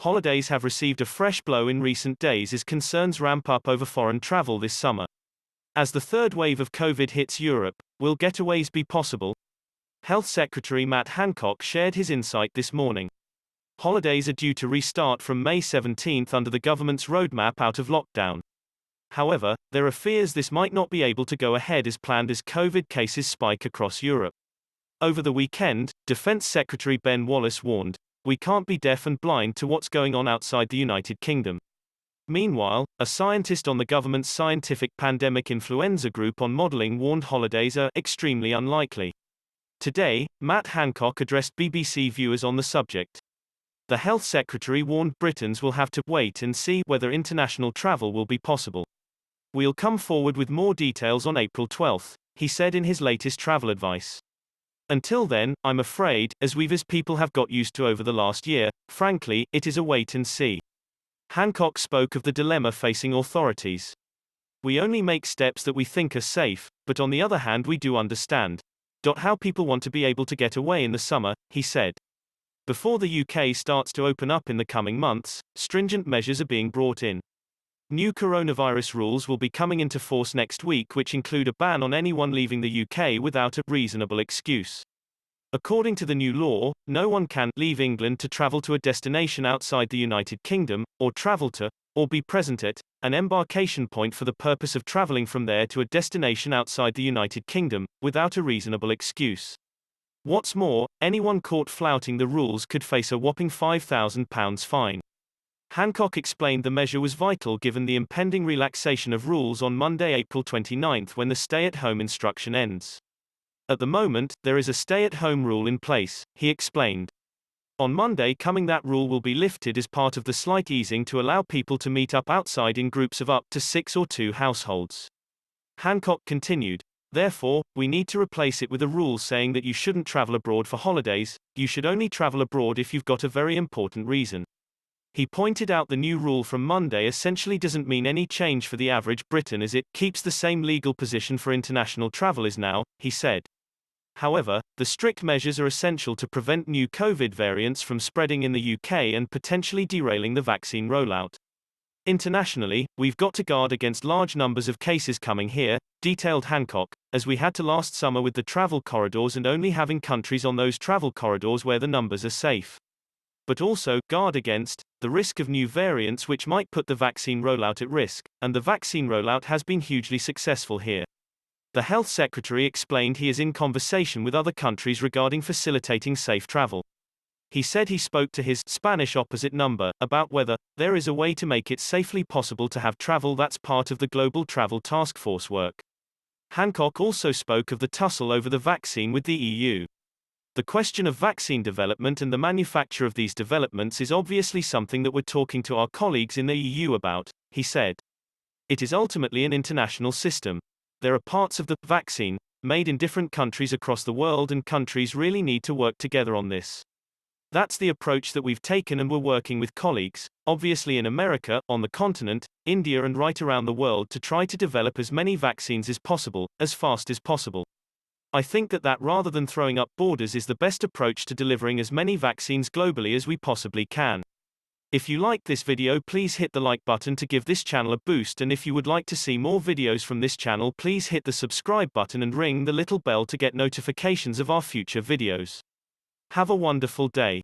Holidays have received a fresh blow in recent days as concerns ramp up over foreign travel this summer. As the third wave of COVID hits Europe, will getaways be possible? Health Secretary Matt Hancock shared his insight this morning. Holidays are due to restart from May 17 under the government's roadmap out of lockdown. However, there are fears this might not be able to go ahead as planned as COVID cases spike across Europe. Over the weekend, Defense Secretary Ben Wallace warned, "We can't be deaf and blind to what's going on outside the United Kingdom." Meanwhile, a scientist on the government's scientific pandemic influenza group on modeling warned holidays are extremely unlikely. Today, Matt Hancock addressed BBC viewers on the subject. The Health Secretary warned Britons will have to wait and see whether international travel will be possible. "We'll come forward with more details on April 12, he said in his latest travel advice. "Until then, I'm afraid, as people have got used to over the last year, frankly, it is a wait and see." Hancock spoke of the dilemma facing authorities. "We only make steps that we think are safe, but on the other hand we do understand how people want to be able to get away in the summer," he said. Before the UK starts to open up in the coming months, stringent measures are being brought in. New coronavirus rules will be coming into force next week, which include a ban on anyone leaving the UK without a reasonable excuse. According to the new law, no one can leave England to travel to a destination outside the United Kingdom, or travel to, or be present at, an embarkation point for the purpose of travelling from there to a destination outside the United Kingdom, without a reasonable excuse. What's more, anyone caught flouting the rules could face a whopping £5,000 fine. Hancock explained the measure was vital given the impending relaxation of rules on Monday, April 29, when the stay-at-home instruction ends. "At the moment, there is a stay-at-home rule in place," he explained. "On Monday coming that rule will be lifted as part of the slight easing to allow people to meet up outside in groups of up to 6 or 2 households." Hancock continued, "Therefore, we need to replace it with a rule saying that you shouldn't travel abroad for holidays, you should only travel abroad if you've got a very important reason." He pointed out the new rule from Monday essentially doesn't mean any change for the average Briton as it keeps the same legal position for international travel as now, he said. However, the strict measures are essential to prevent new COVID variants from spreading in the UK and potentially derailing the vaccine rollout. "Internationally, we've got to guard against large numbers of cases coming here," detailed Hancock, "as we had to last summer with the travel corridors and only having countries on those travel corridors where the numbers are safe. But also, guard against the risk of new variants which might put the vaccine rollout at risk, and the vaccine rollout has been hugely successful here." The Health Secretary explained he is in conversation with other countries regarding facilitating safe travel. He said he spoke to his Spanish opposite number about whether there is a way to make it safely possible to have travel that's part of the global travel task force work. Hancock also spoke of the tussle over the vaccine with the EU. "The question of vaccine development and the manufacture of these developments is obviously something that we're talking to our colleagues in the EU about," he said. "It is ultimately an international system. There are parts of the vaccine made in different countries across the world and countries really need to work together on this. That's the approach that we've taken and we're working with colleagues, obviously in America, on the continent, India and right around the world to try to develop as many vaccines as possible, as fast as possible. I think that rather than throwing up borders is the best approach to delivering as many vaccines globally as we possibly can." If you liked this video, please hit the like button to give this channel a boost, and if you would like to see more videos from this channel, please hit the subscribe button and ring the little bell to get notifications of our future videos. Have a wonderful day.